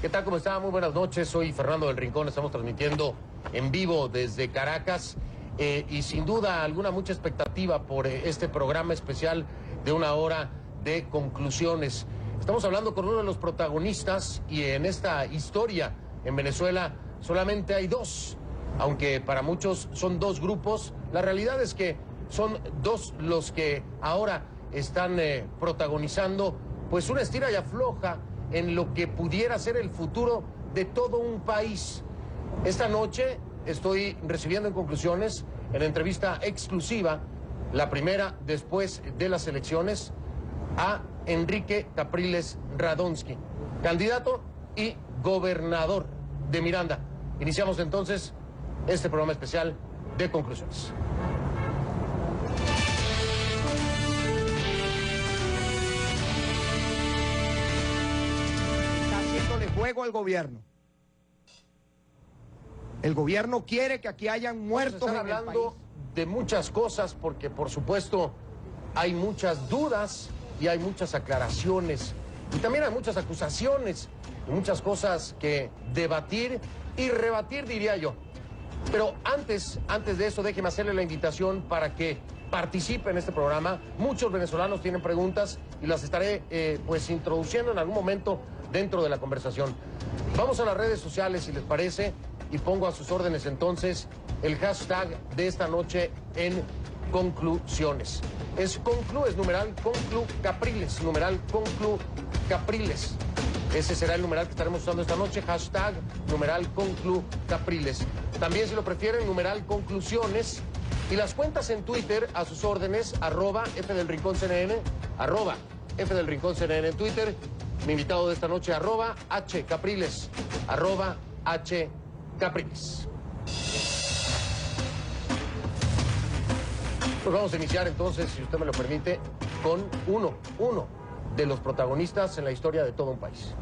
¿Qué tal? ¿Cómo está? Muy buenas noches. Soy Fernando del Rincón. Estamos transmitiendo en vivo desde Caracas y sin duda alguna mucha expectativa por este programa especial de una hora de conclusiones. Estamos hablando con uno de los protagonistas y en esta historia en Venezuela solamente hay dos, aunque para muchos son dos grupos. La realidad es que son dos los que ahora están protagonizando pues una estira y afloja en lo que pudiera ser el futuro de todo un país. Esta noche estoy recibiendo en conclusiones, en entrevista exclusiva, la primera después de las elecciones, a Enrique Capriles Radonsky, candidato y gobernador de Miranda. Iniciamos entonces este programa especial de conclusiones. Juego al gobierno. El gobierno quiere que aquí hayan muertos en el país. Están hablando de muchas cosas porque por supuesto hay muchas dudas y hay muchas aclaraciones y también hay muchas acusaciones y muchas cosas que debatir y rebatir, diría yo. Pero antes de eso, déjeme hacerle la invitación para que participe en este programa. Muchos venezolanos tienen preguntas y las estaré pues introduciendo en algún momento dentro de la conversación. Vamos a las redes sociales, si les parece, y pongo a sus órdenes entonces el hashtag de esta noche en conclusiones. Es numeral conclu Capriles, numeral conclu Capriles. Ese será el numeral que estaremos usando esta noche, hashtag numeral conclu Capriles. También, si lo prefieren, numeral conclusiones. Y las cuentas en Twitter a sus órdenes, @FDelRincónCNN, @FDelRincónCNN en Twitter. Mi invitado de esta noche, @HCapriles, @HCapriles. Pues vamos a iniciar entonces, si usted me lo permite, con uno de los protagonistas en la historia de todo un país.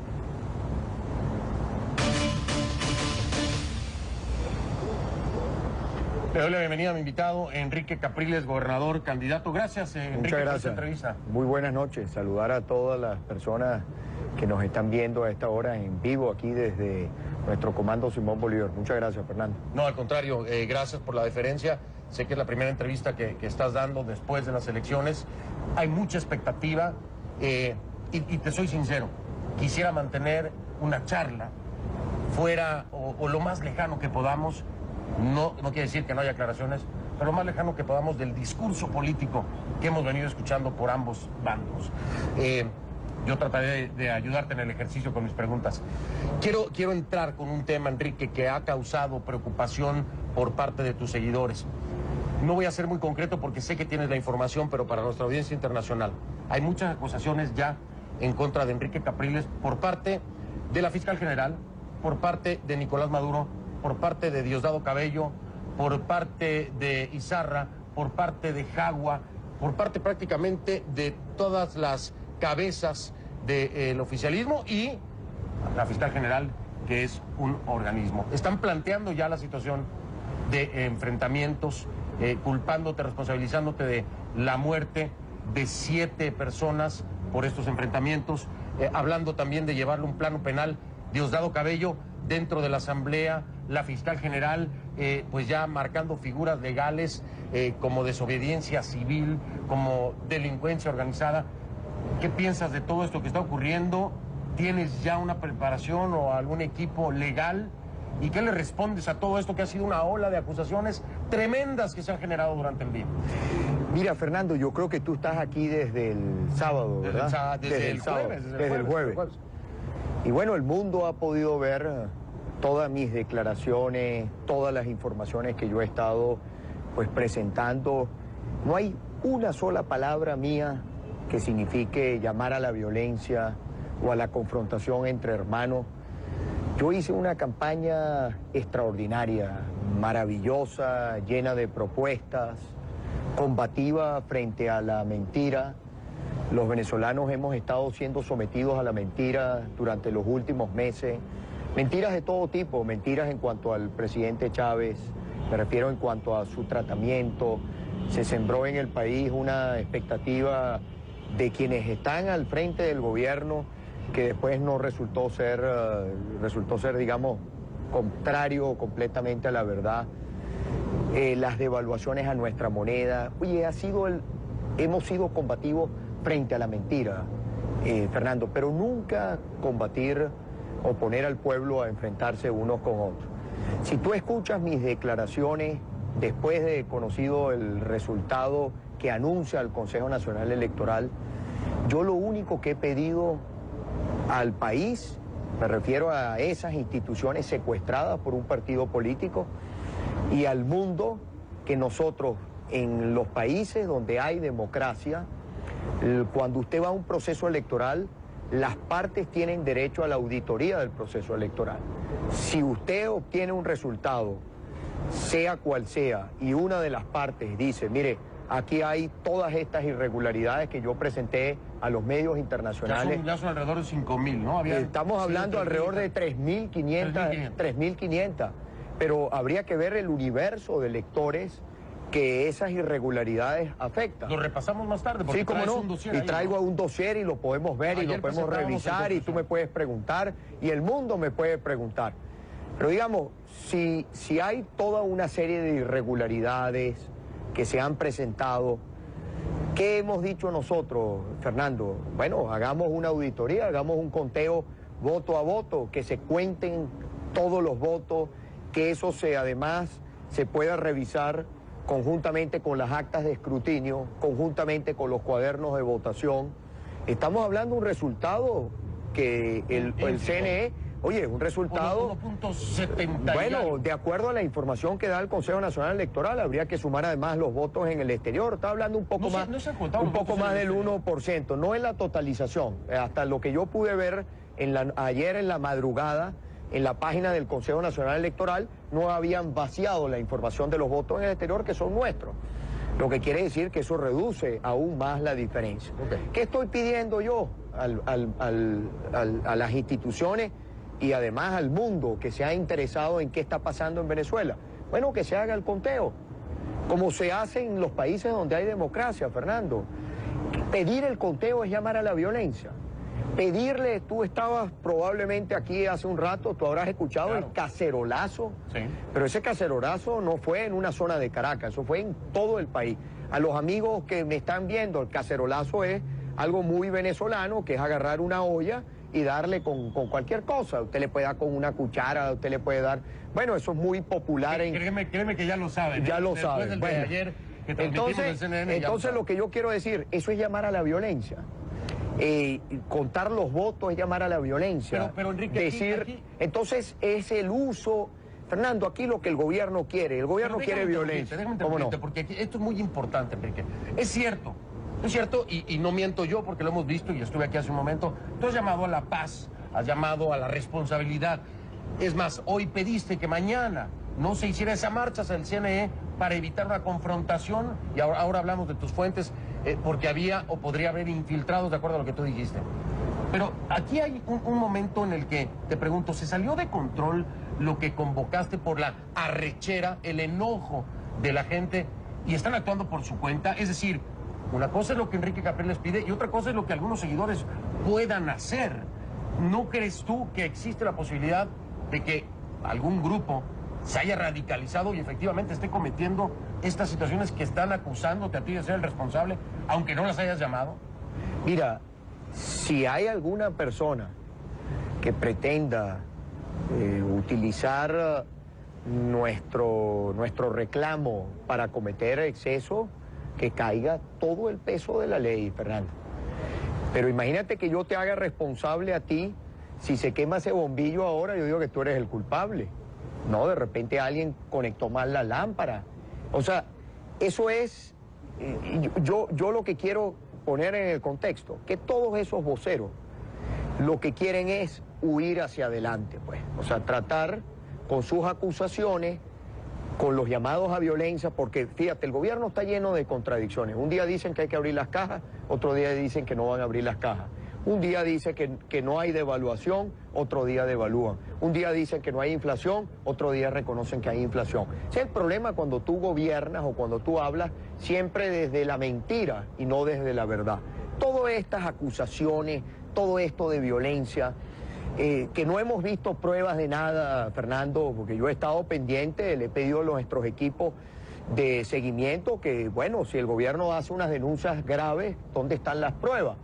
Le doy la bienvenida a mi invitado, Enrique Capriles, gobernador, candidato. Gracias, Enrique, muchas gracias por esta entrevista. Muy buenas noches. Saludar a todas las personas que nos están viendo a esta hora en vivo aquí desde nuestro comando Simón Bolívar. Muchas gracias, Fernando. No, al contrario, gracias por la deferencia. Sé que es la primera entrevista que estás dando después de las elecciones. Hay mucha expectativa y te soy sincero, quisiera mantener una charla fuera o lo más lejano que podamos. No quiere decir que no haya aclaraciones, pero lo más lejano que podamos del discurso político que hemos venido escuchando por ambos bandos. Yo trataré de ayudarte en el ejercicio con mis preguntas. Quiero entrar con un tema, Enrique, que ha causado preocupación por parte de tus seguidores. No voy a ser muy concreto porque sé que tienes la información, pero para nuestra audiencia internacional hay muchas acusaciones ya en contra de Enrique Capriles por parte de la fiscal general, por parte de Nicolás Maduro, por parte de Diosdado Cabello, por parte de Izarra, por parte de Jagua, por parte prácticamente de todas las cabezas del oficialismo y la fiscal general, que es un organismo. Están planteando ya la situación de enfrentamientos, culpándote, responsabilizándote de la muerte de 7 personas por estos enfrentamientos, hablando también de llevarle un plano penal. Diosdado Cabello dentro de la Asamblea, la fiscal general pues ya marcando figuras legales como desobediencia civil, como delincuencia organizada. ¿Qué piensas de todo esto que está ocurriendo? ¿Tienes ya una preparación o algún equipo legal? ¿Y qué le respondes a todo esto que ha sido una ola de acusaciones tremendas que se han generado durante el día? Mira, Fernando, yo creo que tú estás aquí desde el sábado, ¿verdad? Desde el jueves. Y bueno, el mundo ha podido ver todas mis declaraciones, todas las informaciones que yo he estado pues presentando. No hay una sola palabra mía que signifique llamar a la violencia o a la confrontación entre hermanos. Yo hice una campaña extraordinaria, maravillosa, llena de propuestas, combativa frente a la mentira. Los venezolanos hemos estado siendo sometidos a la mentira durante los últimos meses. Mentiras de todo tipo, mentiras en cuanto al presidente Chávez, me refiero en cuanto a su tratamiento. Se sembró en el país una expectativa de quienes están al frente del gobierno que después no resultó ser, digamos, contrario completamente a la verdad. Las devaluaciones a nuestra moneda. Oye, hemos sido combativos frente a la mentira, Fernando, pero nunca combatir o poner al pueblo a enfrentarse unos con otros. Si tú escuchas mis declaraciones después de conocido el resultado que anuncia el Consejo Nacional Electoral, yo lo único que he pedido al país, me refiero a esas instituciones secuestradas por un partido político, y al mundo, que nosotros en los países donde hay democracia, cuando usted va a un proceso electoral, las partes tienen derecho a la auditoría del proceso electoral. Si usted obtiene un resultado, sea cual sea, y una de las partes dice, mire, aquí hay todas estas irregularidades que yo presenté a los medios internacionales. Ya son alrededor de 5.000, ¿no? Estamos hablando alrededor de 3.500, pero habría que ver el universo de lectores que esas irregularidades afectan. Lo repasamos más tarde, porque sí, como no, un dossier y ahí, traigo ¿no? un dossier y lo podemos ver y lo podemos revisar y tú me puedes preguntar y el mundo me puede preguntar. Pero digamos, si hay toda una serie de irregularidades que se han presentado, ¿qué hemos dicho nosotros, Fernando? Bueno, hagamos una auditoría, hagamos un conteo voto a voto, que se cuenten todos los votos, que eso además se pueda revisar conjuntamente con las actas de escrutinio, conjuntamente con los cuadernos de votación. Estamos hablando de un resultado que el CNE, oye, un resultado... 1.70. Bueno, de acuerdo a la información que da el Consejo Nacional Electoral, habría que sumar además los votos en el exterior. Está hablando un poco más, un poco más del 1%, no en la totalización. Hasta lo que yo pude ver ayer en la madrugada, en la página del Consejo Nacional Electoral, no habían vaciado la información de los votos en el exterior que son nuestros. Lo que quiere decir que eso reduce aún más la diferencia. Okay. ¿Qué estoy pidiendo yo a las instituciones y además al mundo que se ha interesado en qué está pasando en Venezuela? Bueno, que se haga el conteo, como se hace en los países donde hay democracia, Fernando. Pedir el conteo es llamar a la violencia. Pedirle, tú estabas probablemente aquí hace un rato, tú habrás escuchado claro. El cacerolazo, sí. Pero ese cacerolazo no fue en una zona de Caracas, eso fue en todo el país. A los amigos que me están viendo, el cacerolazo es algo muy venezolano, que es agarrar una olla y darle con cualquier cosa. Usted le puede dar con una cuchara, usted le puede dar... Bueno, eso es muy popular en... Créeme que ya lo saben. Ya lo saben. Bueno, ayer que entonces lo que yo quiero decir, eso es llamar a la violencia. Contar los votos es llamar a la violencia. Pero Enrique, decir, entonces es el uso... Fernando, aquí lo que el gobierno quiere, el gobierno quiere violencia. ¿Cómo no? Porque aquí, esto es muy importante, Enrique. Es cierto, y no miento yo porque lo hemos visto y estuve aquí hace un momento. Tú has llamado a la paz, has llamado a la responsabilidad. Es más, hoy pediste que mañana no se hiciera esa marcha hacia el CNE para evitar una confrontación, y ahora hablamos de tus fuentes, porque había o podría haber infiltrados, de acuerdo a lo que tú dijiste. Pero aquí hay un momento en el que te pregunto, ¿se salió de control lo que convocaste por la arrechera, el enojo de la gente, y están actuando por su cuenta? Es decir, una cosa es lo que Enrique Capriles les pide y otra cosa es lo que algunos seguidores puedan hacer. ¿No crees tú que existe la posibilidad de que algún grupo se haya radicalizado y efectivamente esté cometiendo estas situaciones que están acusándote a ti de ser el responsable, aunque no las hayas llamado? Mira, si hay alguna persona que pretenda utilizar nuestro reclamo para cometer exceso, que caiga todo el peso de la ley, Fernando. Pero imagínate que yo te haga responsable a ti, si se quema ese bombillo ahora, yo digo que tú eres el culpable. No, de repente alguien conectó mal la lámpara. O sea, eso es... Yo lo que quiero poner en el contexto, que todos esos voceros lo que quieren es huir hacia adelante, pues. O sea, tratar con sus acusaciones, con los llamados a violencia, porque fíjate, el gobierno está lleno de contradicciones. Un día dicen que hay que abrir las cajas, otro día dicen que no van a abrir las cajas. Un día dice que no hay devaluación, otro día devalúan. Un día dicen que no hay inflación, otro día reconocen que hay inflación. Ese es el problema cuando tú gobiernas o cuando tú hablas siempre desde la mentira y no desde la verdad. Todas estas acusaciones todo esto de violencia, que no hemos visto pruebas de nada, Fernando, porque yo he estado pendiente, le he pedido a nuestros equipos de seguimiento que, bueno, si el gobierno hace unas denuncias graves, ¿dónde están las pruebas?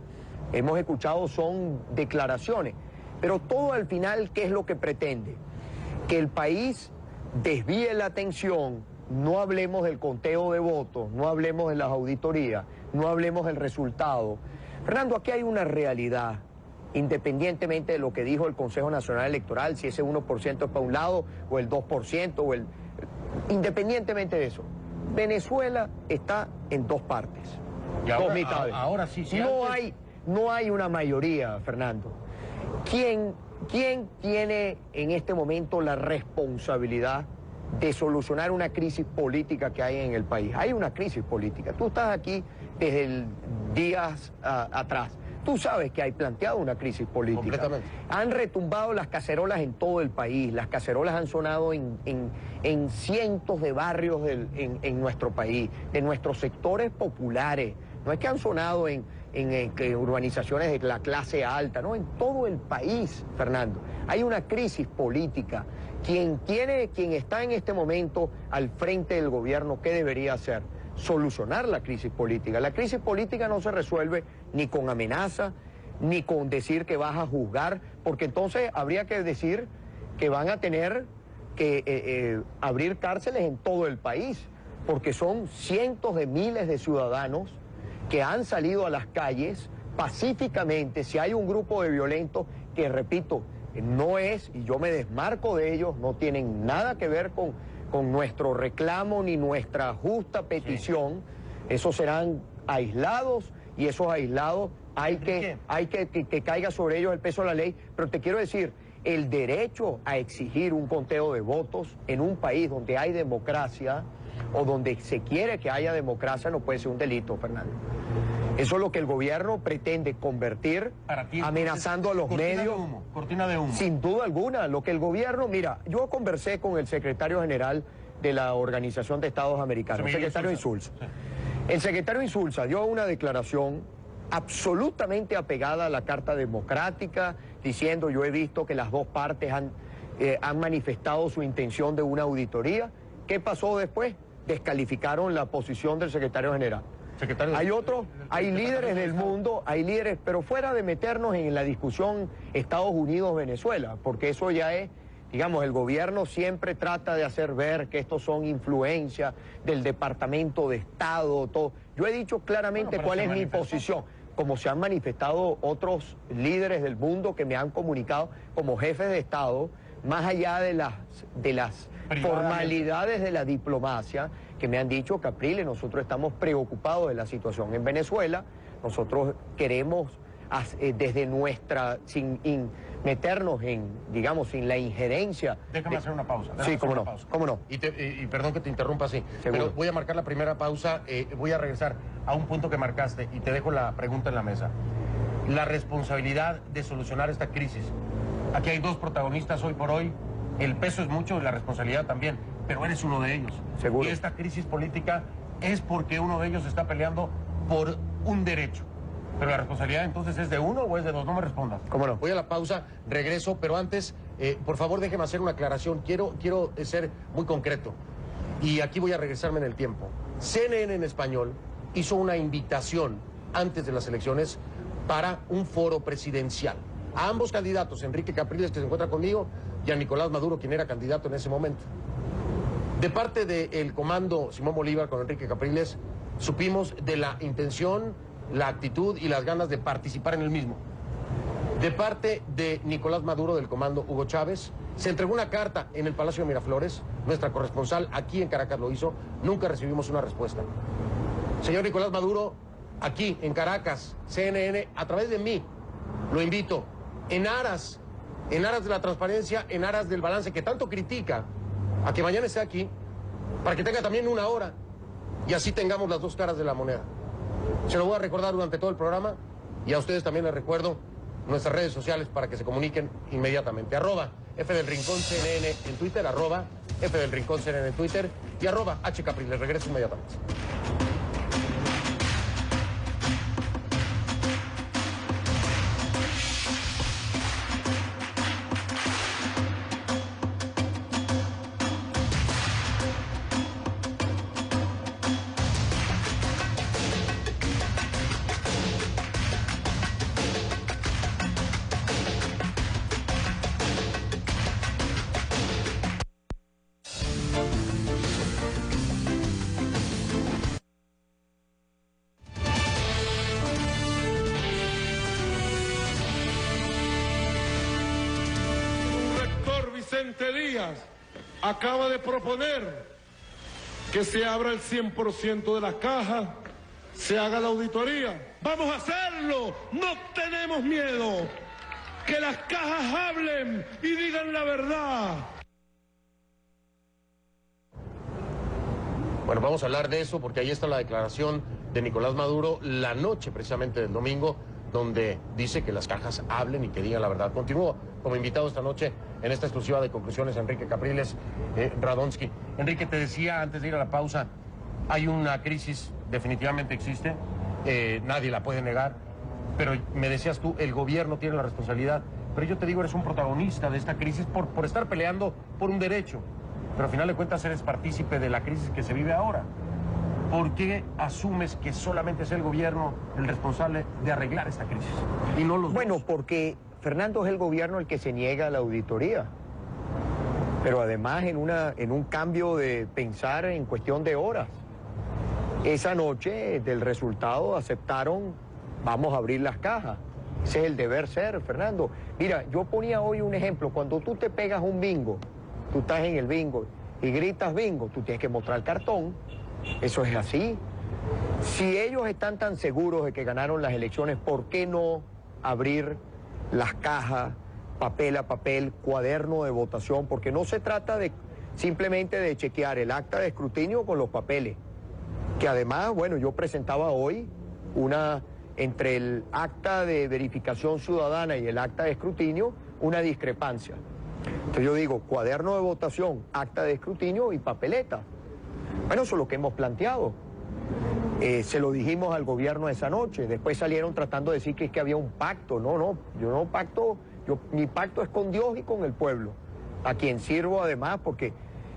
Hemos escuchado, son declaraciones, pero todo al final, ¿qué es lo que pretende? Que el país desvíe la atención, no hablemos del conteo de votos, no hablemos de las auditorías, no hablemos del resultado. Fernando, aquí hay una realidad, independientemente de lo que dijo el Consejo Nacional Electoral, si ese 1% es para un lado, o el 2%, o el... Independientemente de eso, Venezuela está en dos partes, dos mitades. Ahora sí, sí. No hay una mayoría, Fernando. ¿Quién tiene en este momento la responsabilidad de solucionar una crisis política que hay en el país? Hay una crisis política. Tú estás aquí desde días atrás. Tú sabes que hay planteado una crisis política. Completamente. Han retumbado las cacerolas en todo el país. Las cacerolas han sonado en cientos de barrios en nuestro país, de nuestros sectores populares. No es que han sonado en urbanizaciones de la clase alta, no, en todo el país, Fernando. Hay una crisis política. Quien está en este momento al frente del gobierno, ¿qué debería hacer? Solucionar la crisis política. La crisis política no se resuelve ni con amenaza, ni con decir que vas a juzgar, porque entonces habría que decir que van a tener que abrir cárceles en todo el país, porque son cientos de miles de ciudadanos que han salido a las calles pacíficamente. Si hay un grupo de violentos que, repito, no es, y yo me desmarco de ellos, no tienen nada que ver con nuestro reclamo ni nuestra justa petición, sí. Esos serán aislados y esos aislados hay que caiga sobre ellos el peso de la ley. Pero te quiero decir, el derecho a exigir un conteo de votos en un país donde hay democracia o donde se quiere que haya democracia no puede ser un delito, Fernando. Eso es lo que el gobierno pretende convertir, amenazando a los medios. Cortina de humo. Sin duda alguna. Lo que el gobierno... Mira, yo conversé con el secretario general de la Organización de Estados Americanos, el secretario Insulza. Sí. El secretario Insulza dio una declaración absolutamente apegada a la Carta Democrática, diciendo: yo he visto que las dos partes han manifestado su intención de una auditoría. ¿Qué pasó después? Descalificaron la posición del secretario general. Hay otros, hay líderes del mundo, hay líderes, pero fuera de meternos en la discusión Estados Unidos-Venezuela, porque eso ya es, digamos, el gobierno siempre trata de hacer ver que estos son influencias del Departamento de Estado, todo. Yo he dicho claramente cuál es mi posición, como se han manifestado otros líderes del mundo que me han comunicado como jefes de Estado, más allá de las formalidades de la diplomacia, que me han dicho: Capriles, nosotros estamos preocupados de la situación en Venezuela, nosotros queremos desde nuestra, sin meternos en, digamos, sin la injerencia. Déjame hacer una pausa. Sí, cómo no, cómo no. Y perdón que te interrumpa así, pero voy a marcar la primera pausa, voy a regresar a un punto que marcaste y te dejo la pregunta en la mesa. La responsabilidad de solucionar esta crisis. Aquí hay dos protagonistas hoy por hoy. El peso es mucho y la responsabilidad también, pero eres uno de ellos. Seguro. Y esta crisis política es porque uno de ellos está peleando por un derecho. Pero la responsabilidad entonces es de uno o es de dos. No me respondas. ¿Cómo no? Voy a la pausa, regreso, pero antes, por favor, déjeme hacer una aclaración. Quiero ser muy concreto. Y aquí voy a regresarme en el tiempo. CNN en español hizo una invitación antes de las elecciones para un foro presidencial. A ambos candidatos, Enrique Capriles, que se encuentra conmigo, y a Nicolás Maduro, quien era candidato en ese momento. De parte del comando Simón Bolívar con Enrique Capriles, supimos de la intención, la actitud y las ganas de participar en el mismo. De parte de Nicolás Maduro, del comando Hugo Chávez, se entregó una carta en el Palacio de Miraflores, nuestra corresponsal aquí en Caracas lo hizo, nunca recibimos una respuesta. Señor Nicolás Maduro, aquí en Caracas, CNN, a través de mí, lo invito, en aras de la transparencia, en aras del balance que tanto critica, a que mañana esté aquí, para que tenga también una hora, y así tengamos las dos caras de la moneda. Se lo voy a recordar durante todo el programa, y a ustedes también les recuerdo nuestras redes sociales para que se comuniquen inmediatamente. @FDelRincónCNN en Twitter, @FDelRincónCNN en Twitter, y @HCapriles. Regreso inmediatamente. 20 días acaba de proponer que se abra el 100% de las cajas, se haga la auditoría. ¡Vamos a hacerlo! ¡No tenemos miedo! ¡Que las cajas hablen y digan la verdad! Bueno, vamos a hablar de eso porque ahí está la declaración de Nicolás Maduro la noche precisamente del domingo, donde dice que las cajas hablen y que digan la verdad. Continúo como invitado esta noche en esta exclusiva de Conclusiones Enrique Capriles Radonsky. Enrique, te decía antes de ir a la pausa, hay una crisis, definitivamente existe, nadie la puede negar, pero me decías tú, el gobierno tiene la responsabilidad, pero yo te digo, eres un protagonista de esta crisis por estar peleando por un derecho, pero al final de cuentas eres partícipe de la crisis que se vive ahora. ¿Por qué asumes que solamente es el gobierno el responsable de arreglar esta crisis y no los Bueno, dos? porque Fernando, es el gobierno el que se niega a la auditoría, pero además en un cambio de pensar en cuestión de horas. Esa noche del resultado aceptaron, vamos a abrir las cajas. Ese es el deber ser, Fernando. Mira, yo ponía hoy un ejemplo. Cuando tú te pegas un bingo, tú estás en el bingo y gritas bingo, tú tienes que mostrar el cartón. Eso es así. Si ellos están tan seguros de que ganaron las elecciones, ¿por qué no abrir las cajas, papel a papel, cuaderno de votación? Porque no se trata de simplemente de chequear el acta de escrutinio con los papeles. Que además, bueno, yo presentaba hoy entre el acta de verificación ciudadana y el acta de escrutinio, una discrepancia. Entonces yo digo, cuaderno de votación, acta de escrutinio y papeleta. Bueno, eso es lo que hemos planteado. Se lo dijimos al gobierno esa noche. Después salieron tratando de decir que es que había un pacto. No, yo no pacto. Mi pacto es con Dios y con el pueblo, a quien sirvo además porque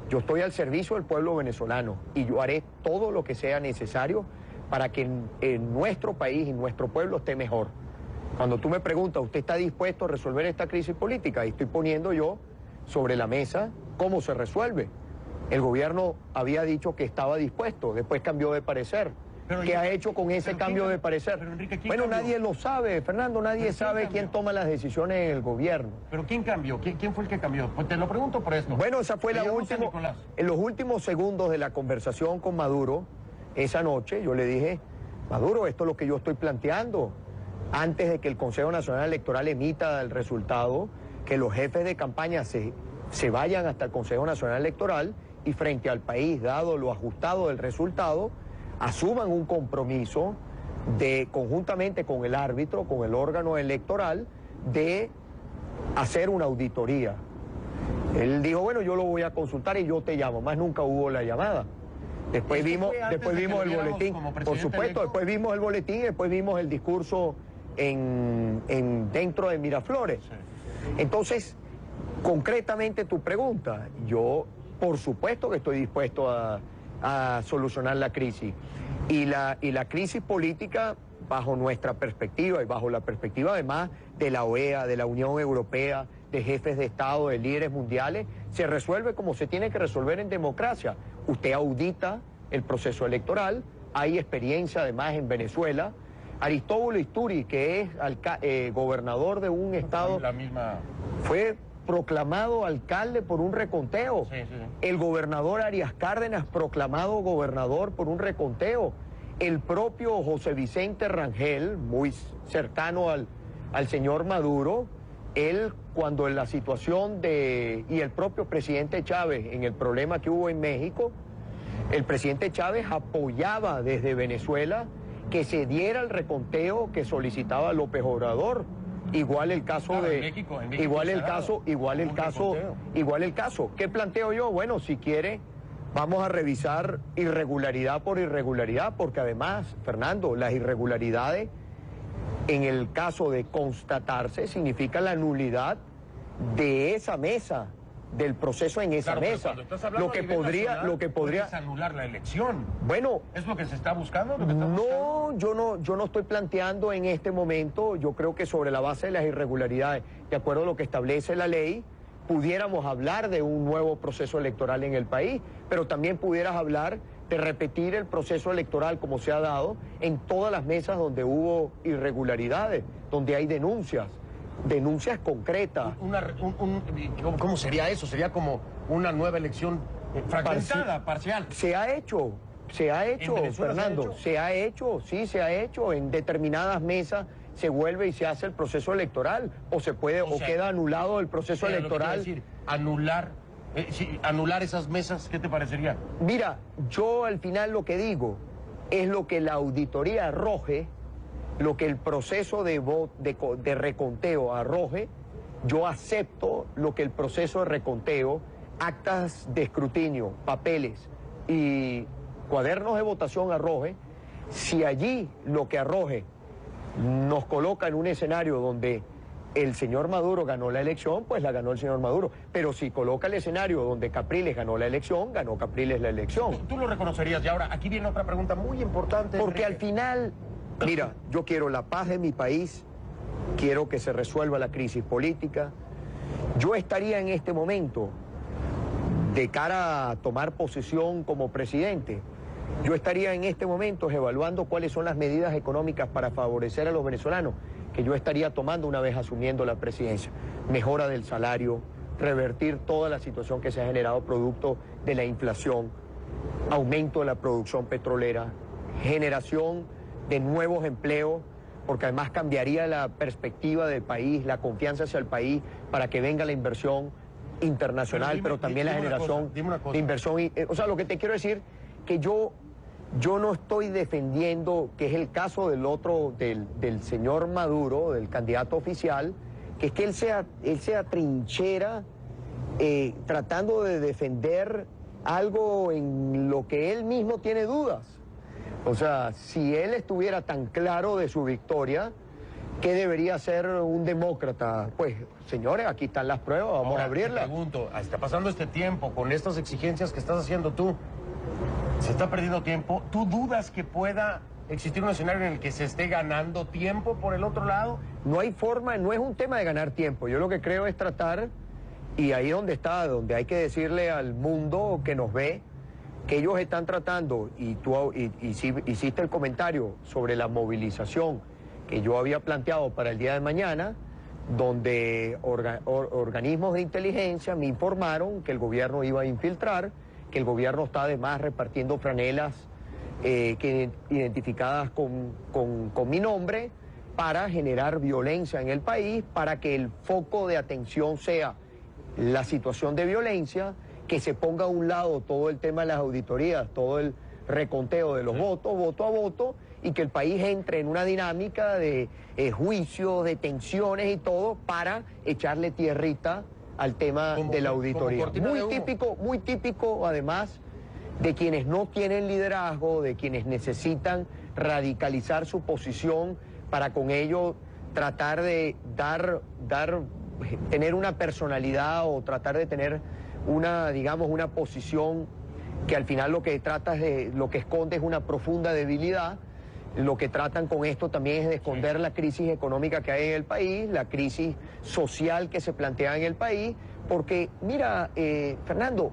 yo estoy al servicio del pueblo venezolano y yo haré todo lo que sea necesario para que en nuestro país y nuestro pueblo esté mejor. Cuando tú me preguntas, ¿usted está dispuesto a resolver esta crisis política? Y estoy poniendo yo sobre la mesa cómo se resuelve. El gobierno había dicho que estaba dispuesto, después cambió de parecer. ¿Qué ha hecho con ese cambio de parecer? Pero, Enrique, bueno, cambió? nadie lo sabe, Fernando, nadie sabe quién toma las decisiones en el gobierno. ¿Pero quién cambió? ¿Quién fue el que cambió? Pues te lo pregunto por esto. Bueno, esa fue en los últimos segundos de la conversación con Maduro, esa noche, yo le dije, Maduro, esto es lo que yo estoy planteando. Antes de que el Consejo Nacional Electoral emita el resultado, que los jefes de campaña se vayan hasta el Consejo Nacional Electoral y frente al país, dado lo ajustado del resultado, asuman un compromiso conjuntamente con el árbitro, con el órgano electoral, de hacer una auditoría. Él dijo, bueno, yo lo voy a consultar y yo te llamo. Más nunca hubo la llamada. Después vimos el boletín. Por supuesto, después vimos el boletín y después vimos el discurso dentro de Miraflores. Sí. Entonces, concretamente tu pregunta, yo por supuesto que estoy dispuesto a solucionar la crisis. Y la crisis política, bajo nuestra perspectiva y bajo la perspectiva además de la OEA, de la Unión Europea, de jefes de Estado, de líderes mundiales, se resuelve como se tiene que resolver en democracia. Usted audita el proceso electoral, hay experiencia además en Venezuela. Aristóbulo Isturi, que es gobernador de un estado, fue proclamado alcalde por un reconteo. Sí. El gobernador Arias Cárdenas, proclamado gobernador por un reconteo. El propio José Vicente Rangel, muy cercano al señor Maduro, él cuando en la situación y el propio presidente Chávez, en el problema que hubo en México, el presidente Chávez apoyaba desde Venezuela que se diera el reconteo que solicitaba López Obrador. Igual el caso de... México igual el caso. ¿Qué planteo yo? Bueno, si quiere, vamos a revisar irregularidad por irregularidad, porque además, Fernando, las irregularidades, en el caso de constatarse, significa la nulidad de esa mesa, del proceso en esa mesa. Lo que podría anular la elección. Bueno, ¿es lo que se está buscando? Yo no estoy planteando en este momento. Yo creo que sobre la base de las irregularidades, de acuerdo a lo que establece la ley, pudiéramos hablar de un nuevo proceso electoral en el país, pero también pudieras hablar de repetir el proceso electoral como se ha dado en todas las mesas donde hubo irregularidades, donde hay denuncias. denuncias concretas. ¿Cómo sería eso? Sería como una nueva elección fragmentada, parcial. Se ha hecho, Fernando, se ha hecho, sí, se ha hecho. En determinadas mesas se vuelve y se hace el proceso electoral, o se puede, o queda anulado el proceso electoral. Lo que decir, anular esas mesas, ¿qué te parecería? Mira, yo al final lo que digo es lo que la auditoría arroje, lo que el proceso de reconteo arroje. Yo acepto lo que el proceso de reconteo, actas de escrutinio, papeles y cuadernos de votación arroje. Si allí lo que arroje nos coloca en un escenario donde el señor Maduro ganó la elección, pues la ganó el señor Maduro. Pero si coloca el escenario donde Capriles ganó la elección, ganó Capriles la elección. Tú lo reconocerías. Y ahora, aquí viene otra pregunta muy importante. Porque al final, mira, yo quiero la paz de mi país, quiero que se resuelva la crisis política. Yo estaría en este momento, de cara a tomar posesión como presidente, yo estaría en este momento evaluando cuáles son las medidas económicas para favorecer a los venezolanos que yo estaría tomando una vez asumiendo la presidencia. Mejora del salario, revertir toda la situación que se ha generado producto de la inflación, aumento de la producción petrolera, generación de nuevos empleos, porque además cambiaría la perspectiva del país, la confianza hacia el país, para que venga la inversión internacional, pero también la generación de inversión. O sea, lo que te quiero decir, que yo no estoy defendiendo, que es el caso del señor Maduro, del candidato oficial, que es que él sea trinchera tratando de defender algo en lo que él mismo tiene dudas. O sea, si él estuviera tan claro de su victoria, ¿qué debería ser un demócrata? Pues, señores, aquí están las pruebas, vamos a abrirlas. Te pregunto, está pasando este tiempo, con estas exigencias que estás haciendo tú, se está perdiendo tiempo. ¿Tú dudas que pueda existir un escenario en el que se esté ganando tiempo por el otro lado? No hay forma, no es un tema de ganar tiempo. Yo lo que creo es tratar, y ahí donde hay que decirle al mundo que nos ve, que ellos están tratando, y tú hiciste el comentario sobre la movilización que yo había planteado para el día de mañana, donde organismos de inteligencia me informaron que el gobierno iba a infiltrar, que el gobierno está además repartiendo franelas identificadas con mi nombre para generar violencia en el país, para que el foco de atención sea la situación de violencia, que se ponga a un lado todo el tema de las auditorías, todo el reconteo de los votos, voto a voto, y que el país entre en una dinámica de juicios, de tensiones y todo, para echarle tierrita al tema de la auditoría. Muy típico, además, de quienes no tienen liderazgo, de quienes necesitan radicalizar su posición para con ello tratar de tener una personalidad o tratar de tener una posición que al final lo que esconde es una profunda debilidad. Lo que tratan con esto también es de esconder la crisis económica que hay en el país, la crisis social que se plantea en el país, porque mira, Fernando,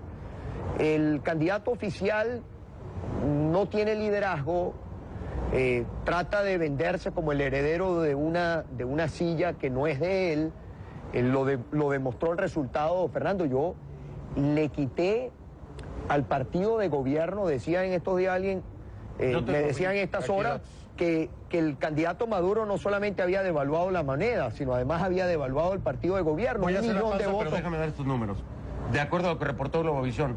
el candidato oficial no tiene liderazgo, trata de venderse como el heredero de una silla que no es de él. Lo demostró el resultado. Fernando, yo le quité al partido de gobierno, decía en estos días alguien, me decían en estas horas que el candidato Maduro no solamente había devaluado la moneda, sino además había devaluado el partido de gobierno. Voy a hacer 1 millón la pausa, de votos. pero déjame dar estos números. De acuerdo a lo que reportó Globovisión,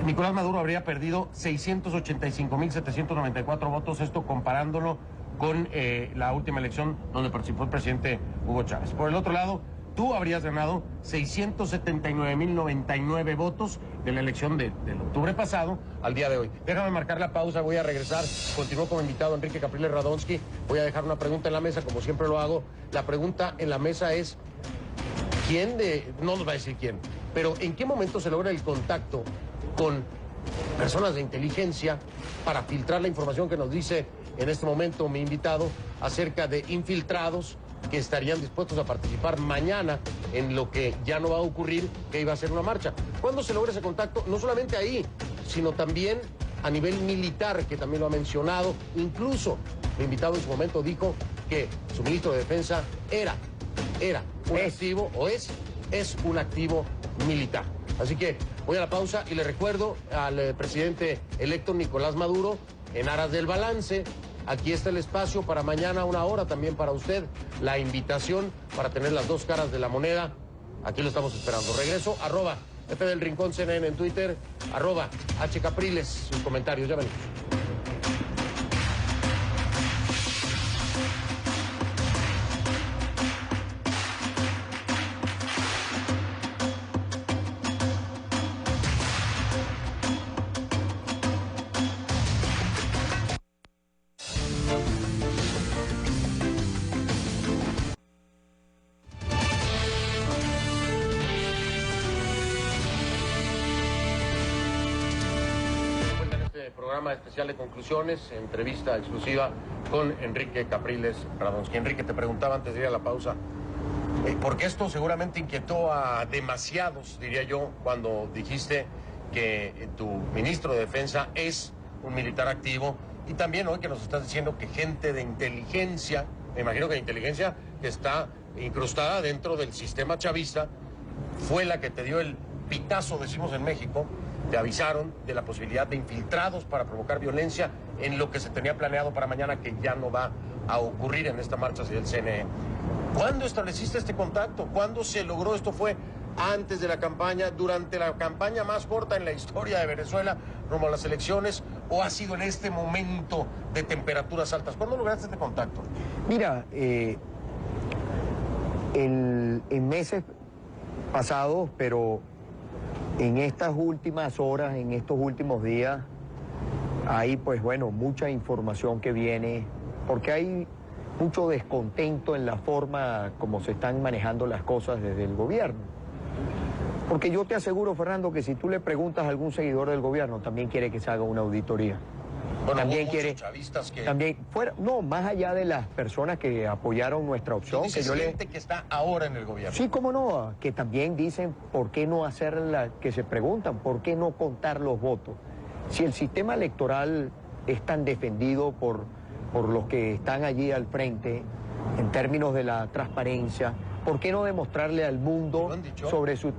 Nicolás Maduro habría perdido 685.794 votos, esto comparándolo con la última elección donde participó el presidente Hugo Chávez. Por el otro lado, tú habrías ganado 679.099 votos de la elección del octubre pasado al día de hoy. Déjame marcar la pausa, voy a regresar. Continúo como invitado Enrique Capriles Radonsky. Voy a dejar una pregunta en la mesa, como siempre lo hago. La pregunta en la mesa es, no nos va a decir quién, pero ¿en qué momento se logra el contacto con personas de inteligencia para filtrar la información que nos dice en este momento mi invitado acerca de infiltrados que estarían dispuestos a participar mañana en lo que ya no va a ocurrir, que iba a ser una marcha? ¿Cuándo se logra ese contacto? No solamente ahí, sino también a nivel militar, que también lo ha mencionado. Incluso mi invitado en su momento dijo que su ministro de Defensa era era un activo, o es un activo militar. Así que voy a la pausa y le recuerdo al presidente electo Nicolás Maduro, en aras del balance, aquí está el espacio para mañana 1 hora, también para usted, la invitación para tener las dos caras de la moneda. Aquí lo estamos esperando. Regreso, @F del Rincón CNN en Twitter, @HCapriles, sus comentarios, ya venimos. Programa especial de conclusiones, entrevista exclusiva con Enrique Capriles Radonsky. Enrique, te preguntaba antes de ir a la pausa, porque esto seguramente inquietó a demasiados, diría yo, cuando dijiste que tu ministro de Defensa es un militar activo, y también hoy que nos estás diciendo que gente de inteligencia, me imagino que de inteligencia que está incrustada dentro del sistema chavista, fue la que te dio el pitazo, decimos en México. Te avisaron de la posibilidad de infiltrados para provocar violencia en lo que se tenía planeado para mañana, que ya no va a ocurrir en esta marcha hacia el CNE. ¿Cuándo estableciste este contacto? ¿Cuándo se logró? ¿Esto fue antes de la campaña, durante la campaña más corta en la historia de Venezuela rumbo a las elecciones, o ha sido en este momento de temperaturas altas? ¿Cuándo lograste este contacto? Mira, en meses pasados, pero en estas últimas horas, en estos últimos días, hay pues bueno, mucha información que viene, porque hay mucho descontento en la forma como se están manejando las cosas desde el gobierno. Porque yo te aseguro, Fernando, que si tú le preguntas a algún seguidor del gobierno, también quiere que se haga una auditoría. Bueno, también hubo quiere muchos chavistas que... también fuera, no, más allá de las personas que apoyaron nuestra opción, que yo gente que está ahora en el gobierno. Sí, cómo no, que también dicen por qué no hacer que se preguntan, por qué no contar los votos. Si el sistema electoral es tan defendido por los que están allí al frente en términos de la transparencia, ¿por qué no demostrarle al mundo sobre su...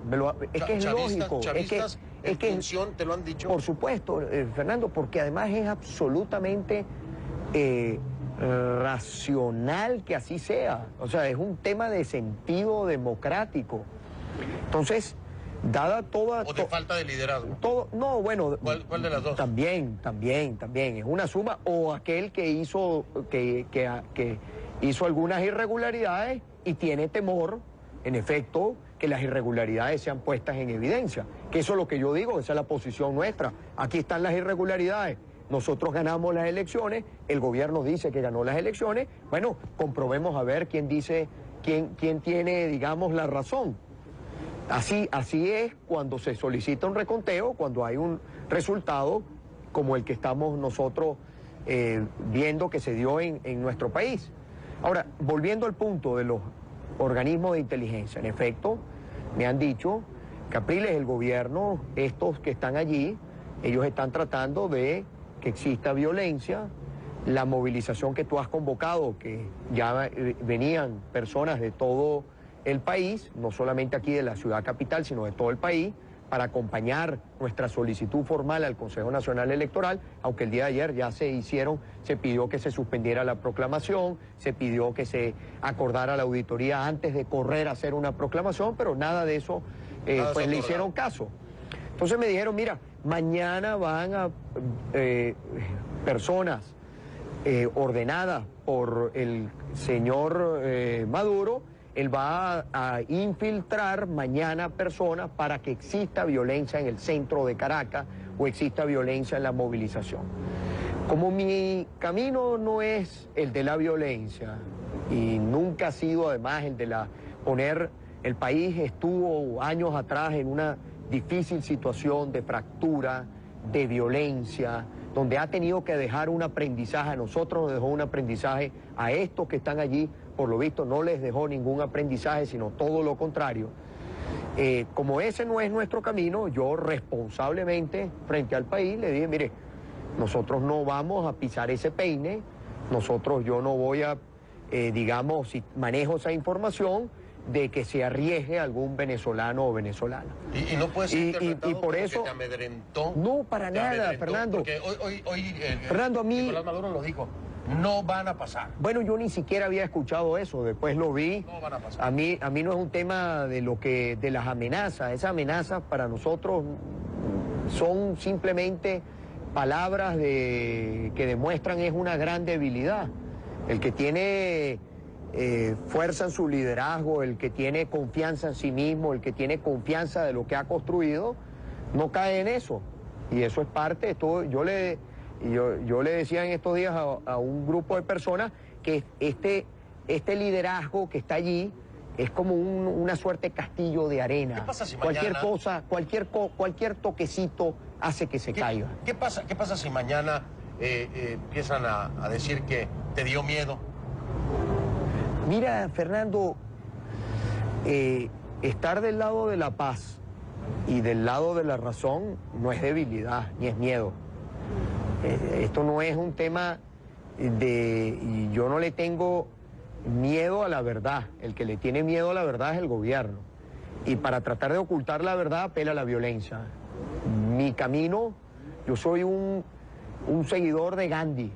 Es que es lógico. Es que función, te lo han dicho. Por supuesto, Fernando, porque además es absolutamente racional que así sea. O sea, es un tema de sentido democrático. Entonces, dada toda... ¿O de falta de liderazgo? No, bueno... ¿Cuál de las dos? También. Es una suma. O aquel que hizo, que hizo algunas irregularidades y tiene temor, en efecto, que las irregularidades sean puestas en evidencia. Que eso es lo que yo digo, esa es la posición nuestra. Aquí están las irregularidades. Nosotros ganamos las elecciones, el gobierno dice que ganó las elecciones. Bueno, comprobemos a ver quién tiene, digamos, la razón. Así es cuando se solicita un reconteo, cuando hay un resultado como el que estamos nosotros viendo que se dio en nuestro país. Ahora, volviendo al punto de los organismos de inteligencia, en efecto, me han dicho, Capriles, el gobierno, estos que están allí, ellos están tratando de que exista violencia, la movilización que tú has convocado, que ya venían personas de todo el país, no solamente aquí de la ciudad capital, sino de todo el país, para acompañar nuestra solicitud formal al Consejo Nacional Electoral, aunque el día de ayer ya se pidió que se suspendiera la proclamación, se pidió que se acordara la auditoría antes de correr a hacer una proclamación, pero nada de eso, pues le hicieron caso. Entonces me dijeron, mira, mañana van a personas ordenadas por el señor Maduro. Él va a infiltrar mañana personas para que exista violencia en el centro de Caracas o exista violencia en la movilización. Como mi camino no es el de la violencia y nunca ha sido además el de poner... El país estuvo años atrás en una difícil situación de fractura, de violencia, donde ha tenido que dejar un aprendizaje. A nosotros nos dejó un aprendizaje, a estos que están allí, por lo visto, no les dejó ningún aprendizaje, sino todo lo contrario. Como ese no es nuestro camino, yo responsablemente, frente al país, le dije, mire, nosotros no vamos a pisar ese peine, yo no voy a digamos, si manejo esa información, de que se arriesgue algún venezolano o venezolana. Y no puede ser interpretado y por como eso, que te amedrentó. No, para nada, Fernando. Porque hoy Fernando, a mí... Nicolás Maduro lo dijo, no van a pasar. Bueno, yo ni siquiera había escuchado eso, después lo vi. No van a pasar. A mí no es un tema de las amenazas. Esas amenazas para nosotros son simplemente palabras que demuestran es una gran debilidad. El que tiene fuerza en su liderazgo, el que tiene confianza en sí mismo, el que tiene confianza de lo que ha construido, no cae en eso. Y eso es parte, yo le decía en estos días a un grupo de personas que este liderazgo que está allí es como una suerte de castillo de arena. ¿Qué pasa si cualquier mañana... cosa, cualquier toquecito hace que se caiga. ¿Qué pasa si mañana empiezan a decir que te dio miedo? Mira, Fernando, estar del lado de la paz y del lado de la razón no es debilidad ni es miedo. Esto no es un tema y yo no le tengo miedo a la verdad. El que le tiene miedo a la verdad es el gobierno. Y para tratar de ocultar la verdad apela a la violencia. Mi camino, yo soy un seguidor de Gandhi,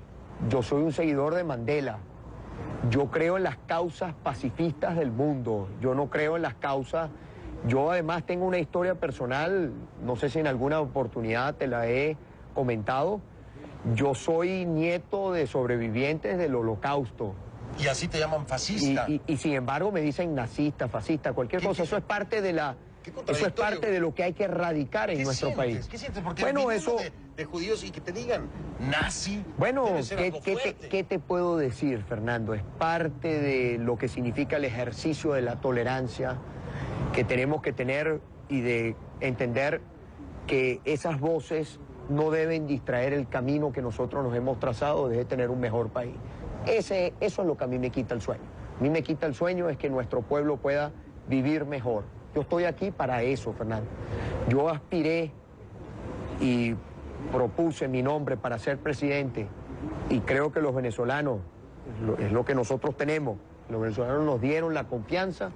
yo soy un seguidor de Mandela. Yo creo en las causas pacifistas del mundo, yo no creo en las causas... Yo además tengo una historia personal, no sé si en alguna oportunidad te la he comentado. Yo soy nieto de sobrevivientes del Holocausto. Y así te llaman fascista. Y sin embargo me dicen nazista, fascista, cualquier cosa. Eso es parte de eso es parte de lo que hay que erradicar en nuestro país. ¿Qué sientes? Porque bueno, eso de judíos y que te digan nazi. Bueno, debe ser algo fuerte. ¿qué te puedo decir, Fernando? Es parte de lo que significa el ejercicio de la tolerancia que tenemos que tener y de entender que esas voces no deben distraer el camino que nosotros nos hemos trazado de tener un mejor país. Eso es lo que a mí me quita el sueño. A mí me quita el sueño es que nuestro pueblo pueda vivir mejor. Yo estoy aquí para eso, Fernando. Yo aspiré y propuse mi nombre para ser presidente y creo que los venezolanos, es lo que nosotros tenemos, los venezolanos nos dieron la confianza,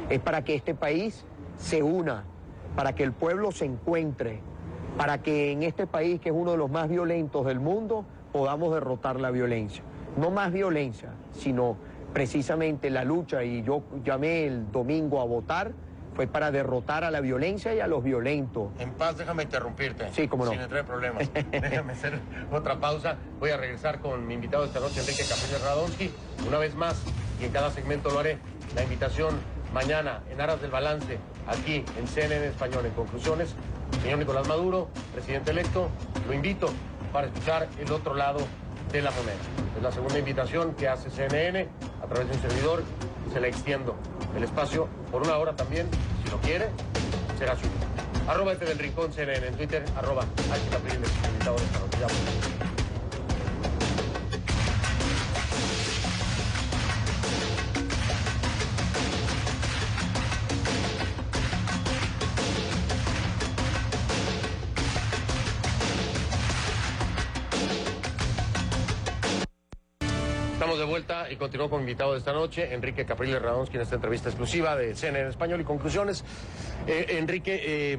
es para que este país se una, para que el pueblo se encuentre, para que en este país, que es uno de los más violentos del mundo, podamos derrotar la violencia. No más violencia, sino precisamente la lucha, y yo llamé el domingo a votar, fue para derrotar a la violencia y a los violentos. En paz, déjame interrumpirte. Sí, cómo no. Sin entrar en problemas. Déjame hacer otra pausa. Voy a regresar con mi invitado esta noche, Enrique Capriles Radonsky. Una vez más, y en cada segmento lo haré, la invitación mañana, en Aras del Balance, aquí en CNN Español. En conclusiones, señor Nicolás Maduro, presidente electo, lo invito para escuchar el otro lado de la moneda. Es la segunda invitación que hace CNN a través de un servidor. Se la extiendo el espacio por una hora también, si lo quiere, será suyo. @ del Rincón CNN en Twitter, @ Capriles, invitado de esta noche. Ya volvemos. Estamos de vuelta y continúo con mi invitado de esta noche, Enrique Capriles Radonsky, en esta entrevista exclusiva de CNN Español y conclusiones. Enrique,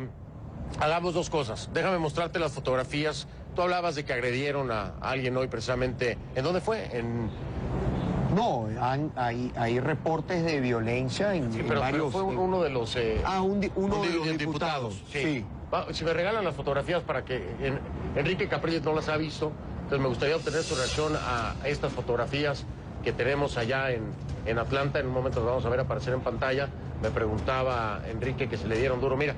hagamos dos cosas. Déjame mostrarte las fotografías. Tú hablabas de que agredieron a alguien hoy precisamente. ¿En dónde fue? No, hay reportes de violencia en, sí, pero varios... Pero fue uno de los... uno de los diputados. Sí. Si me regalan las fotografías para que... Enrique Capriles no las ha visto. Entonces me gustaría obtener su reacción a estas fotografías que tenemos allá en Atlanta. En un momento las vamos a ver aparecer en pantalla. Me preguntaba Enrique que se le dieron duro. Mira,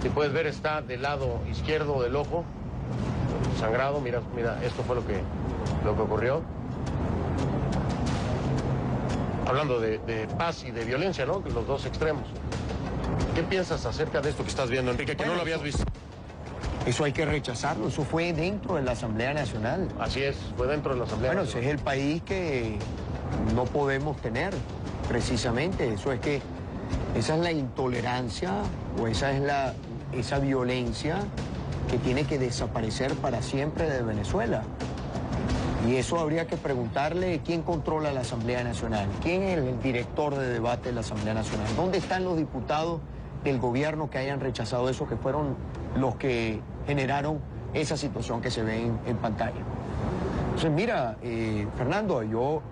si puedes ver, está del lado izquierdo del ojo, sangrado. Mira, esto fue lo que ocurrió. Hablando de paz y de violencia, ¿no? Los dos extremos. ¿Qué piensas acerca de esto que estás viendo, Enrique, que no lo habías visto? Eso hay que rechazarlo, eso fue dentro de la Asamblea Nacional. Así es, fue dentro de la Asamblea Nacional. Nacional. Ese es el país que no podemos tener, precisamente. Eso es que esa es la intolerancia o esa violencia que tiene que desaparecer para siempre de Venezuela. Y eso habría que preguntarle quién controla la Asamblea Nacional, quién es el director de debate de la Asamblea Nacional, dónde están los diputados del gobierno que hayan rechazado eso, que fueron los que generaron esa situación que se ve en pantalla. Entonces, mira, Fernando, yo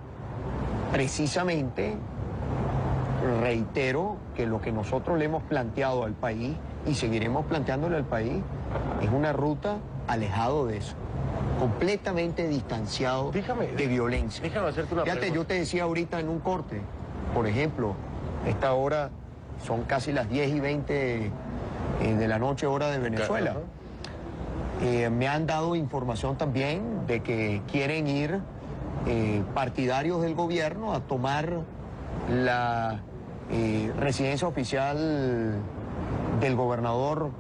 precisamente reitero que lo que nosotros le hemos planteado al país y seguiremos planteándole al país es una ruta alejado de eso, completamente distanciado de violencia. Déjame hacerte una Fíjate, pregunta. yo te decía ahorita en un corte, por ejemplo, esta hora son casi las 10:20 de la noche, hora de Venezuela. Me han dado información también de que quieren ir partidarios del gobierno a tomar la residencia oficial del gobernador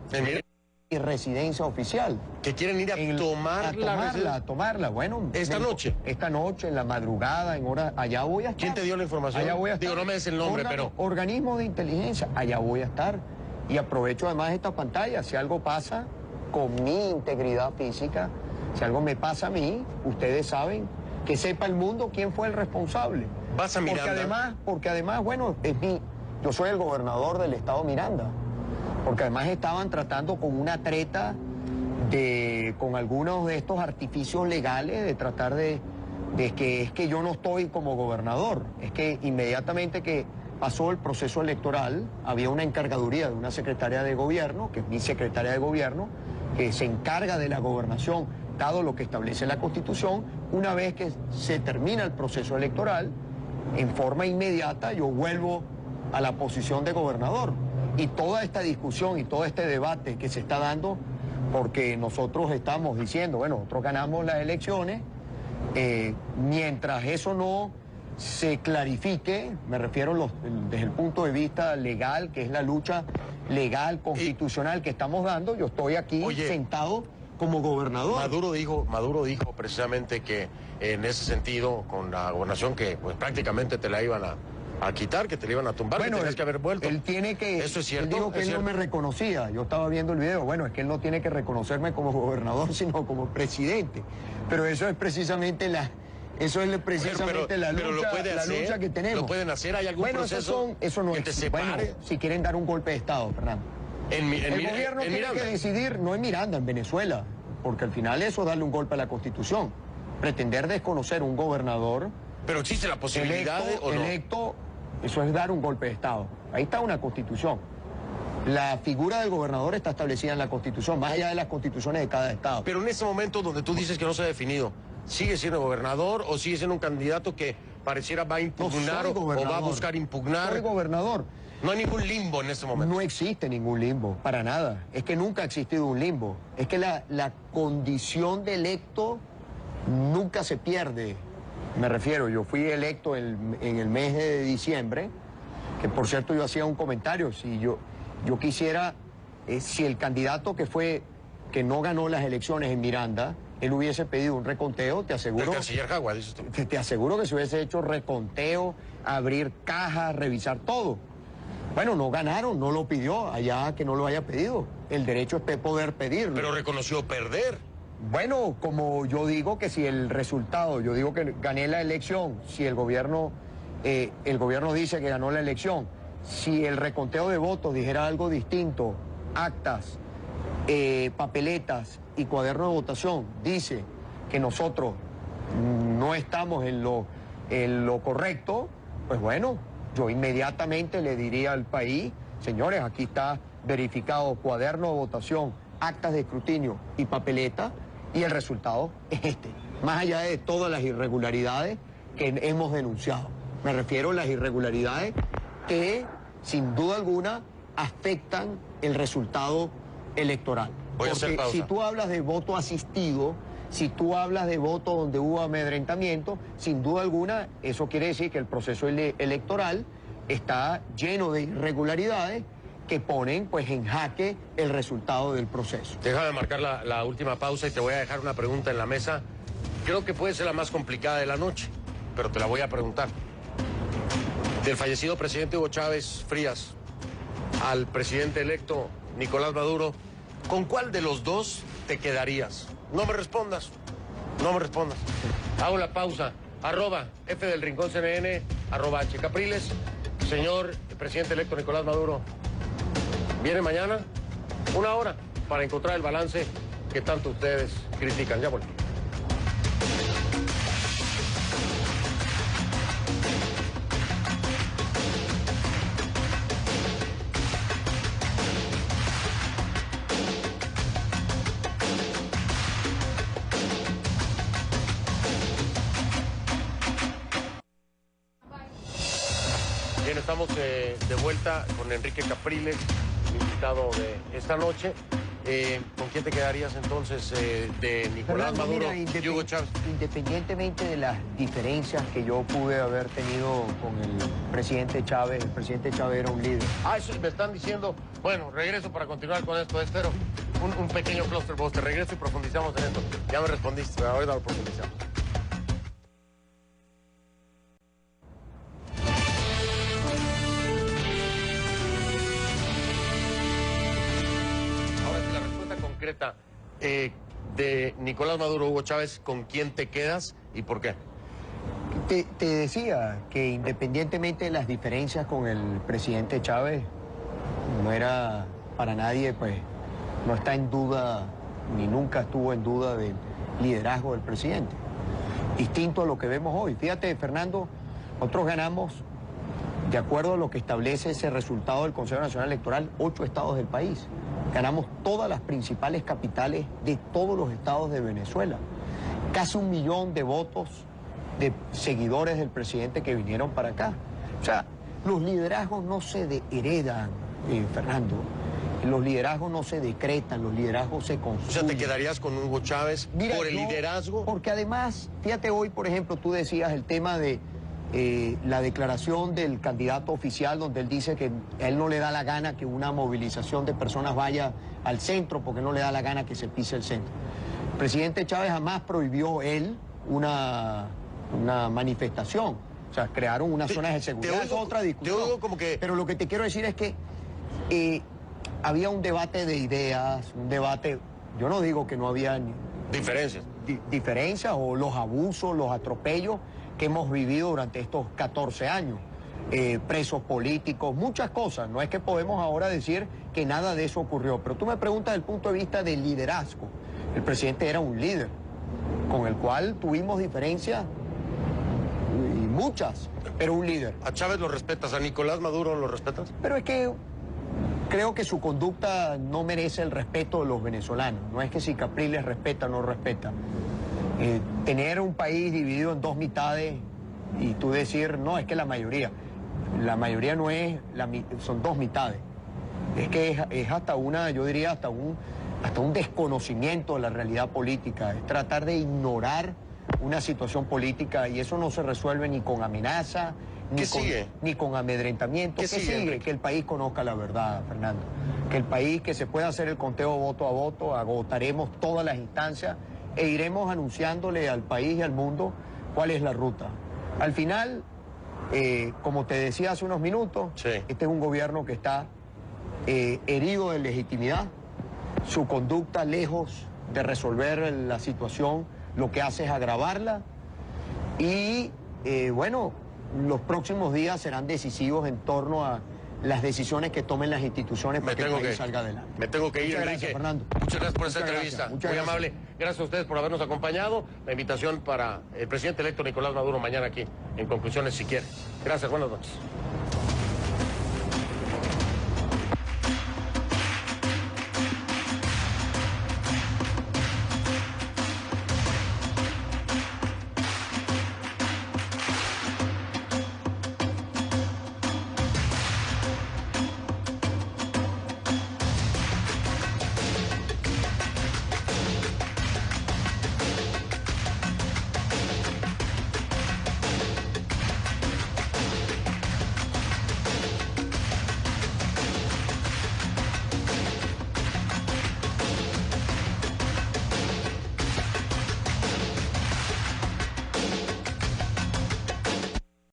y residencia oficial. Que quieren ir a tomarla. Bueno, esta noche. Esta noche, en la madrugada, en hora, allá voy a estar. ¿Quién te dio la información? Allá voy a estar. Digo, no me des el nombre, pero... Organismo de inteligencia, allá voy a estar. Y aprovecho además esta pantalla, si algo pasa con mi integridad física, si algo me pasa a mí, ustedes saben, que sepa el mundo quién fue el responsable. ¿Vas a Miranda? Porque además, bueno, yo soy el gobernador del estado Miranda, porque además estaban tratando con una treta con algunos de estos artificios legales de tratar de que es que yo no estoy como gobernador, es que inmediatamente que pasó el proceso electoral, había una encargaduría de una secretaria de gobierno, que es mi secretaria de gobierno, que se encarga de la gobernación, dado lo que establece la Constitución. Una vez que se termina el proceso electoral, en forma inmediata yo vuelvo a la posición de gobernador. Y toda esta discusión y todo este debate que se está dando, porque nosotros estamos diciendo, bueno, nosotros ganamos las elecciones, mientras eso no se clarifique, me refiero desde el punto de vista legal, que es la lucha legal, constitucional que estamos dando, yo estoy aquí sentado como gobernador. Maduro dijo precisamente que en ese sentido, con la gobernación, que pues prácticamente te la iban a quitar, que te la iban a tumbar, bueno, que tenías que haber vuelto. Él tiene que... ¿Eso es cierto? Él dijo que él no me reconocía, yo estaba viendo el video, bueno, es que él no tiene que reconocerme como gobernador, sino como presidente. Pero eso es precisamente la lucha que tenemos. ¿Lo pueden hacer? ¿Hay algún proceso eso no que te existe. separe? Bueno, si quieren dar un golpe de Estado, Fernando. El gobierno tiene que decidir, no en Miranda, en Venezuela, porque al final eso es darle un golpe a la Constitución. Pretender desconocer un gobernador... Pero existe la posibilidad electo, eso es dar un golpe de Estado. Ahí está una Constitución. La figura del gobernador está establecida en la Constitución, más allá de las constituciones de cada estado. Pero en ese momento donde tú dices que no se ha definido, ¿sigue siendo gobernador o sigue siendo un candidato que pareciera va a impugnar o va a buscar impugnar? Soy gobernador. No hay ningún limbo en este momento. No existe ningún limbo, para nada. Es que nunca ha existido un limbo. Es que la condición de electo nunca se pierde. Me refiero, yo fui electo en el mes de diciembre, que por cierto yo hacía un comentario, si yo quisiera, si el candidato que no ganó las elecciones en Miranda, él hubiese pedido un reconteo, te aseguro... El canciller Jagua, dices tú. Te aseguro que se hubiese hecho reconteo, abrir cajas, revisar todo. Bueno, no ganaron, no lo pidió, allá que no lo haya pedido. El derecho es poder pedirlo. Pero reconoció perder. Bueno, como yo digo que si el resultado, yo digo que gané la elección, si el gobierno dice que ganó la elección, si el reconteo de votos dijera algo distinto, actas, papeletas y cuaderno de votación dice que nosotros no estamos en lo correcto, pues bueno, yo inmediatamente le diría al país, señores, aquí está verificado cuaderno de votación, actas de escrutinio y papeleta, y el resultado es este, más allá de todas las irregularidades que hemos denunciado. Me refiero a las irregularidades que, sin duda alguna, afectan el resultado electoral. Porque si tú hablas de voto asistido, si tú hablas de voto donde hubo amedrentamiento, sin duda alguna, eso quiere decir que el proceso electoral está lleno de irregularidades que ponen pues en jaque el resultado del proceso. Déjame marcar la última pausa y te voy a dejar una pregunta en la mesa. Creo que puede ser la más complicada de la noche, pero te la voy a preguntar. Del fallecido presidente Hugo Chávez Frías al presidente electo Nicolás Maduro, ¿con cuál de los dos te quedarías? No me respondas. No me respondas. Hago la pausa. @F del Rincón CNN, @H Capriles. Señor presidente electo Nicolás Maduro, viene mañana 1 hora para encontrar el balance que tanto ustedes critican. Ya volví. Bien, estamos de vuelta con Enrique Capriles, invitado de esta noche. ¿Con quién te quedarías entonces de Nicolás Fernando, Maduro mira, y Hugo Chávez? Independientemente de las diferencias que yo pude haber tenido con el presidente Chávez era un líder. Eso me están diciendo. Bueno, regreso para continuar con esto. Pero un pequeño clusterbuster. Regreso y profundizamos en esto. Ya me respondiste, pero ahorita lo profundizamos. Concreta de Nicolás Maduro, Hugo Chávez, ¿con quién te quedas y por qué? Te decía que independientemente de las diferencias con el presidente Chávez, no era para nadie, pues, no está en duda, ni nunca estuvo en duda del liderazgo del presidente. Distinto a lo que vemos hoy. Fíjate, Fernando, nosotros ganamos, de acuerdo a lo que establece ese resultado del Consejo Nacional Electoral, 8 estados del país. Ganamos todas las principales capitales de todos los estados de Venezuela. Casi 1 millón de votos de seguidores del presidente que vinieron para acá. O sea, los liderazgos no se heredan, Fernando. Los liderazgos no se decretan, los liderazgos se construyen. O sea, ¿te quedarías con Hugo Chávez por el liderazgo? Porque además, fíjate, hoy, por ejemplo, tú decías el tema de la declaración del candidato oficial, donde él dice que a él no le da la gana que una movilización de personas vaya al centro, porque no le da la gana que se pise el centro. El presidente Chávez jamás prohibió él una manifestación. O sea, crearon unas zonas de seguridad. Eso es otra discusión. Pero lo que te quiero decir es que había un debate de ideas, un debate, yo no digo que no había diferencias o los abusos, los atropellos que hemos vivido durante estos 14 años, presos políticos, muchas cosas. No es que podemos ahora decir que nada de eso ocurrió, pero tú me preguntas desde el punto de vista del liderazgo. El presidente era un líder, con el cual tuvimos diferencias, y muchas, pero un líder. ¿A Chávez lo respetas? ¿A Nicolás Maduro lo respetas? Pero es que creo que su conducta no merece el respeto de los venezolanos. No es que si Capriles respeta o no respeta. Tener un país dividido en 2 mitades y tú decir, no, es que la mayoría no es, son 2 mitades. Es que es hasta una, yo diría, hasta un desconocimiento de la realidad política. Es tratar de ignorar una situación política y eso no se resuelve ni con amenaza, ni con amedrentamiento. ¿Qué sigue? Que el país conozca la verdad, Fernando. Que el país, que se pueda hacer el conteo voto a voto, agotaremos todas las instancias e iremos anunciándole al país y al mundo cuál es la ruta. Al final, como te decía hace unos minutos, este es un gobierno que está herido de legitimidad. Su conducta, lejos de resolver la situación, lo que hace es agravarla. Y bueno, los próximos días serán decisivos en torno a las decisiones que tomen las instituciones para que el país salga adelante. Me tengo que ir, Muchas gracias, Fernando. Muchas gracias por esta entrevista. Muy amable. Gracias a ustedes por habernos acompañado. La invitación para el presidente electo Nicolás Maduro mañana aquí, en Conclusiones, si quiere. Gracias, buenas noches.